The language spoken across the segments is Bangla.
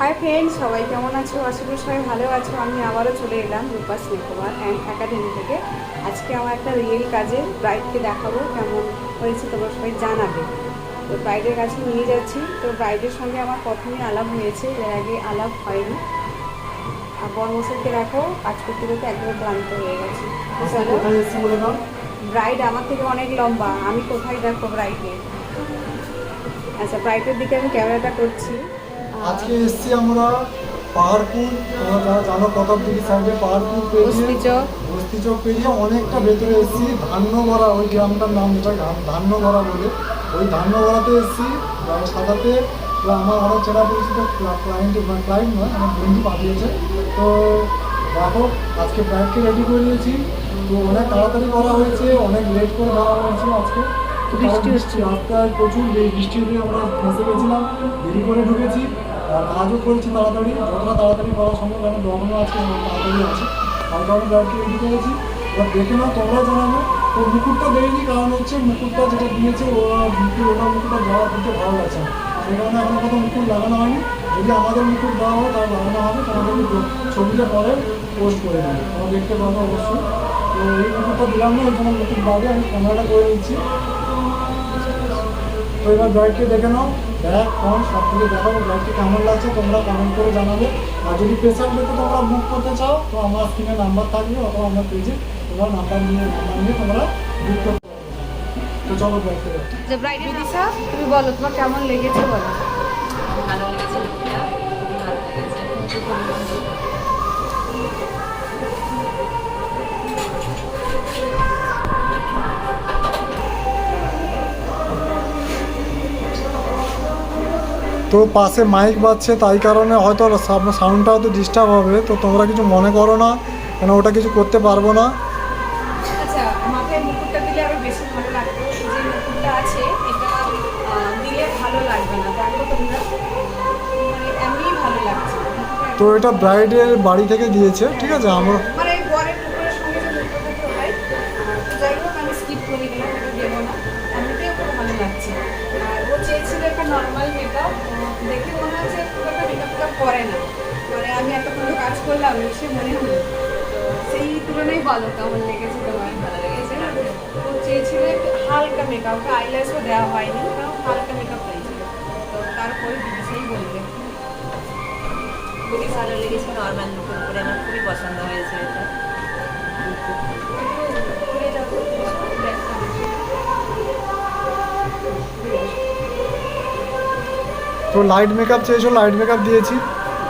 হাই ফ্রেন্ডস, সবাই কেমন আছো? আশা করি সবাই ভালো আছো। আমি আবারও চলে এলাম রূপাস মেকওভার অ্যান্ড একাডেমি থেকে। আজকে আমার একটা রিয়েল কাজে ব্রাইডকে দেখাবো কেমন হয়েছে, তোমরা সবাই জানাবে। তো ব্রাইডের কাছে নিয়ে যাচ্ছি। তো ব্রাইডের সঙ্গে আমার প্রথমেই আলাপ হয়েছে, এর আগে আলাপ হয়নি। আর বর্মশাইকে দেখো, কাজ করতে করতে একদম ক্লান্ত হয়ে গেছে। ব্রাইড আমার থেকে অনেক লম্বা, আমি কোথায় দেখো ব্রাইডে। আচ্ছা, ব্রাইডের দিকে আমি ক্যামেরাটা করছি। আজকে এসছি আমরা পাহাড়পুর, তোমরা যারা জানো প্রতাপদিঘি সাইডে পাহাড়পুর পেরিয়ে বস্তি চক পেরিয়ে অনেকটা ভেতরে এসছি। ধান্যগড়া, ওই গ্রামটার নাম যেটা ধান্যগড়া বলে, ওই ধান্যগড়াতে এসছি সাদাতে। আমার অনেক চেনা পরিচিত ক্লায়েন্ট নয়, আমার বন্ধু পাঠিয়েছে। তো দেখো, আজকে ব্রাইডকে রেডি করে দিয়েছি। তো অনেক তাড়াতাড়ি করা হয়েছে, অনেক লেট করে ধরা হয়েছে আজকে। বৃষ্টি রাস্তায় প্রচুর বৃষ্টি হয়ে আমরা ফেঁসে গেছিলাম, দেরি করে ঢুকেছি। আর কাজও করেছি তাড়াতাড়ি, যতটা তাড়াতাড়ি করা সম্ভব। কারণ দোকানও আজকে তাড়াতাড়ি আছে, তার কারণে ব্রাইডকে রেডি করেছি। এবার দেখে নাও, তোমরা জানাবে। তো মুকুটটা দেয়নি, কারণ হচ্ছে মুকুটটা যেটা দিয়েছে ওটা মুকুটটা দেওয়া করতে ভালো লাগছে না, সেই কারণে এখন কত মুকুট লাগানো হয়নি। যদি আমাদের মুকুট দেওয়া হয় তাহলে লাগানো হবে। তোমাদের ছবিটা পরে পোস্ট করে দেবে, তোমরা দেখতে পাবো অবশ্যই। তো এই মুকুটটা দিলাম না, ওই জন্য মুকুট বাদে আমি ক্যামেরাটা করে নিচ্ছি। তো এবার ব্রাইডকে দেখে নাও, ব্যাগ ফোন সব থেকে দেখাবো। ব্রাইডকে কেমন লাগছে তোমরা কমেন্ট করে জানাবে। আর যদি স্পেশাল ডেতে তোমরা বুক করতে চাও তো আমার স্ক্রিনে নাম্বার থাকবে, অথবা আমার পেজে তোমরা নাম্বার নিয়ে তোমরা বুক করতে পারো। তো চলো ব্রাইডকে দেখো। বিদিশা, তুমি বলো তোমার কেমন লেগেছে, বলো। ভালো লেগেছে, ভালো লেগেছে। তো পাশে মাইক বাজছে, তাই কারণে হয়তো সাউন্ডটা হয়তো ডিস্টার্ব হবে। তো তোমরা কিছু মনে করো না, কেন ওটা কিছু করতে পারবো না। আচ্ছা, মাথায় মুকুটটা দিলে আরো বেশি ভালো লাগবে। যে মুকুটটা আছে এটা দিলে ভালো লাগবে না, দেখো তোমরা, মানে এমনিই ভালো লাগছে। তো এটা ব্রাইডের বাড়ি থেকে দিয়েছে, ঠিক আছে। আমরা মানে বরের মুকুটের সঙ্গে যে মুকুটটা থাকে ওটাই। যাই হোক, আমি স্কিপ করে দিলাম, এটা দেবো না। এমনিতেও খুব ভালো লাগছে। আর ও চেয়েছিল একটা নর্মাল মেকআপ, দেখে মনে হচ্ছে খুব একটা মেকআপটা করে না। মানে আমি এতক্ষণ কাজ করলাম, সে মনে হলো। সেই তুলনায় বলো কেমন লেগেছে তোমার? ভালো লেগেছে না? ও চেয়েছিল একটু হালকা মেকআপ, আইল্যাশও দেওয়া হয়নি, কারণ হালকা মেকআপ হয়েছিল। তো তারপরে দিদিসাই বলবে। খুবই ভালো লেগেছে, নর্মাল লুকের উপরে আমার খুবই পছন্দ হয়েছে এটা। তো লাইট মেকআপ চেয়েছো, লাইট মেকআপ দিয়েছি।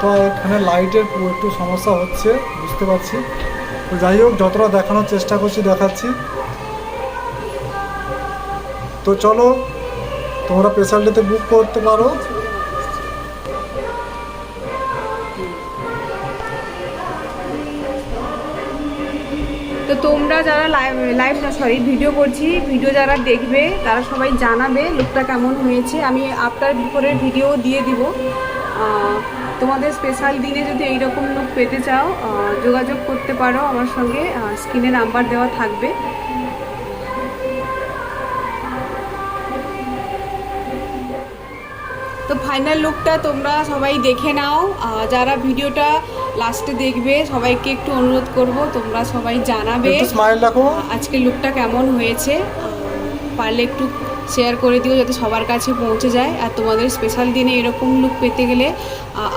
তো এখানে লাইটের একটু সমস্যা হচ্ছে, বুঝতে পারছি। তো যাই হোক, যতটা দেখানোর চেষ্টা করছি দেখাচ্ছি। তো চলো, তোমরা স্পেশাল ডেতে বুক করতে পারো। তো তোমরা যারা ভিডিও করছি, ভিডিও যারা দেখবে তারা সবাই জানাবে লুকটা কেমন হয়েছে। আমি আফটার বিফোরের ভিডিও দিয়ে দিব। তোমাদের স্পেশাল দিনে যদি এইরকম লুক পেতে চাও, যোগাযোগ করতে পারো আমার সঙ্গে, স্ক্রিনে নাম্বার দেওয়া থাকবে। তো ফাইনাল লুকটা তোমরা সবাই দেখে নাও। যারা ভিডিওটা লাস্টে দেখবে সবাইকে একটু অনুরোধ করব, তোমরা সবাই জানাবে স্মাইল রাখো, আজকে লুকটা কেমন হয়েছে। পারলে একটু শেয়ার করে দিও যাতে সবার কাছে পৌঁছে যায়। আর তোমাদের স্পেশাল দিনে এরকম লুক পেতে গেলে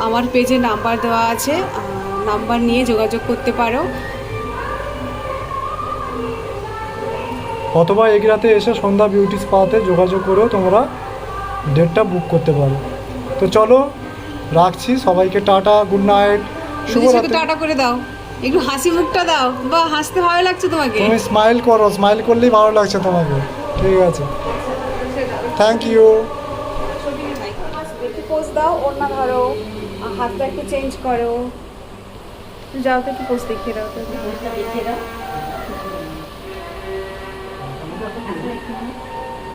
আমার পেজে নাম্বার দেওয়া আছে, নাম্বার নিয়ে যোগাযোগ করতে পারো। অথবা এগরাতে এসে সন্ধ্যা বিউটি স্পাতে যোগাযোগ করেও তোমরা ডেটটা বুক করতে পারো। তো চলো, রাখছি। সবাইকে টাটা, গুড নাইট, শুভরাত্রি। টাটা করে দাও, একটু হাসি মুখটা দাও। বা হাসতে ভালো লাগছে তোমাকে? তুমি স্মাইল করো, স্মাইল করলেই ভালো লাগছে তোমাকে। ঠিক আছে, থ্যাংক ইউ। একটু পোজ দাও, ওড়না ধরো, হাতটা একটু চেঞ্জ করো। যাও তো একটু পোজ দেখিয়ে দাও। তো দেখিয়ে দাও।